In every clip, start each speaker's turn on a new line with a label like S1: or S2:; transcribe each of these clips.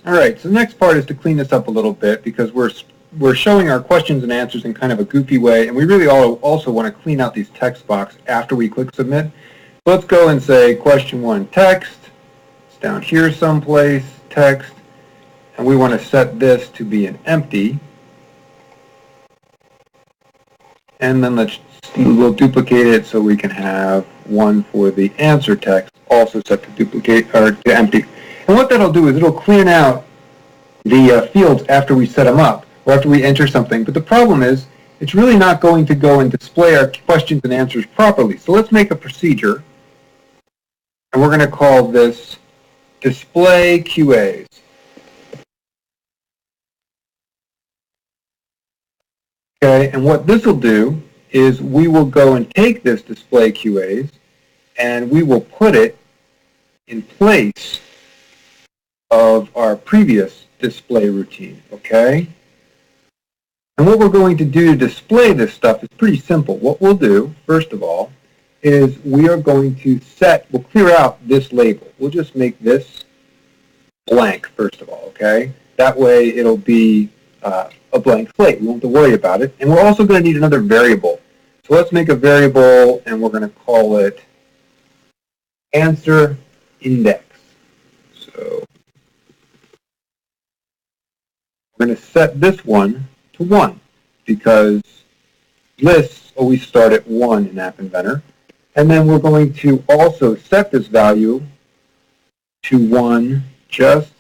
S1: All right, so the next part is to clean this up a little bit because we're showing our questions and answers in kind of a goofy way, and we really also want to clean out these text boxes after we click submit. So let's go and say question 1 text. It's down here someplace, text, and we want to set this to be an empty. And then we'll duplicate it so we can have one for the answer text also set to duplicate or to empty. And what that'll do is it'll clean out the fields after we set them up or after we enter something. But the problem is it's really not going to go and display our questions and answers properly. So let's make a procedure, and we're going to call this display QAs. Okay, and what this will do is we will go and take this display QAs and we will put it in place of our previous display routine, okay? And what we're going to do to display this stuff is pretty simple. What we'll do, first of all, is we are going to we'll clear out this label. We'll just make this blank, first of all, okay? That way it'll be a blank slate. We won't have to worry about it. And we're also going to need another variable. So let's make a variable, and we're going to call it answer index. So we're going to set this one to 1 because lists always start at 1 in App Inventor. And then we're going to also set this value to 1 just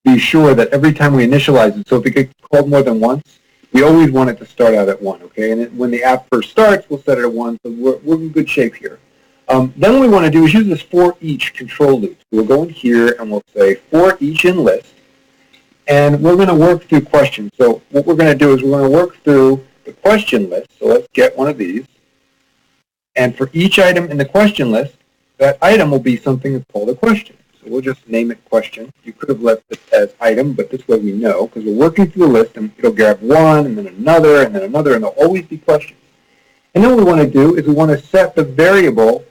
S1: be sure that every time we initialize it, so if it gets called more than once, we always want it to start out at 1, okay? And when the app first starts, we'll set it at 1, so we're in good shape here. Then what we want to do is use this for each control loop. We'll go in here and we'll say for each in list, and we're going to work through questions. So what we're going to do is we're going to work through the question list. So let's get one of these. And for each item in the question list, that item will be something that's called a question. So we'll just name it question. You could have left it as item, but this way we know, because we're working through a list, and it'll grab one, and then another, and then another, and there'll always be questions. And then what we want to do is we want to set the variable,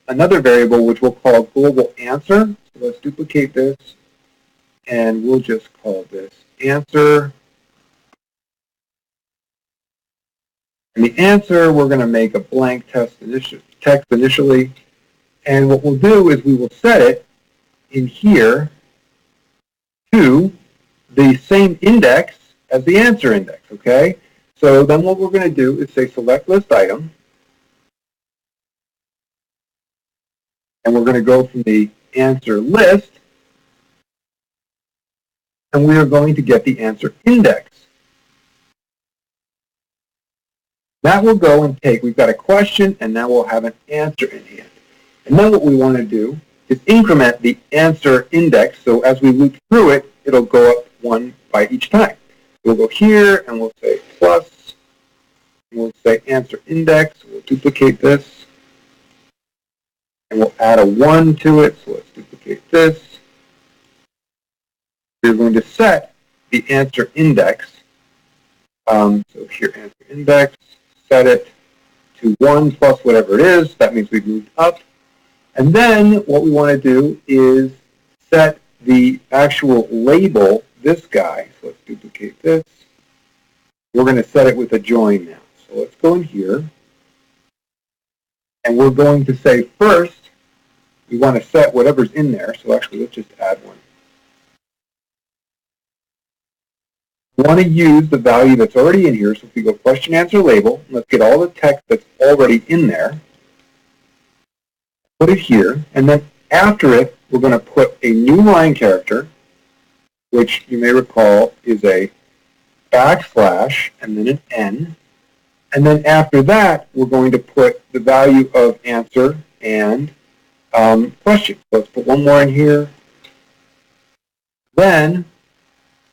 S1: another variable, which we'll call global answer. So let's duplicate this, and we'll just call this answer. And the answer, we're going to make a blank text initially. And what we'll do is we will set it in here to the same index as the answer index, okay? So then what we're going to do is say select list item. And we're going to go from the answer list. And we are going to get the answer index. That will go and take, we've got a question, and now we'll have an answer in hand. And then what we want to do is increment the answer index, so as we loop through it, it'll go up 1 by each time. We'll go here, and we'll say plus, and we'll say answer index. We'll duplicate this, and we'll add a 1 to it, so let's duplicate this. We're going to set the answer index. So here, answer index, set it to 1 plus whatever it is. That means we've moved up. And then what we want to do is set the actual label, this guy. So let's duplicate this. We're going to set it with a join now. So let's go in here. And we're going to say first, we want to set whatever's in there. So actually, let's just add one. We want to use the value that's already in here. So if we go question, answer, label, let's get all the text that's already in there. Put it here, and then after it, we're going to put a new line character, which you may recall is a backslash and then an N. And then after that, we're going to put the value of answer and question. So let's put one more in here. Then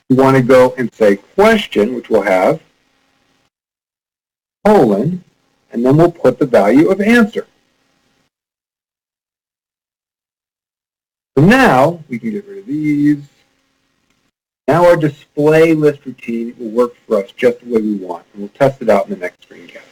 S1: we want to go and say question, which we'll have, colon, and then we'll put the value of answer. So now we can get rid of these. Now our display list routine will work for us just the way we want, and we'll test it out in the next screencast.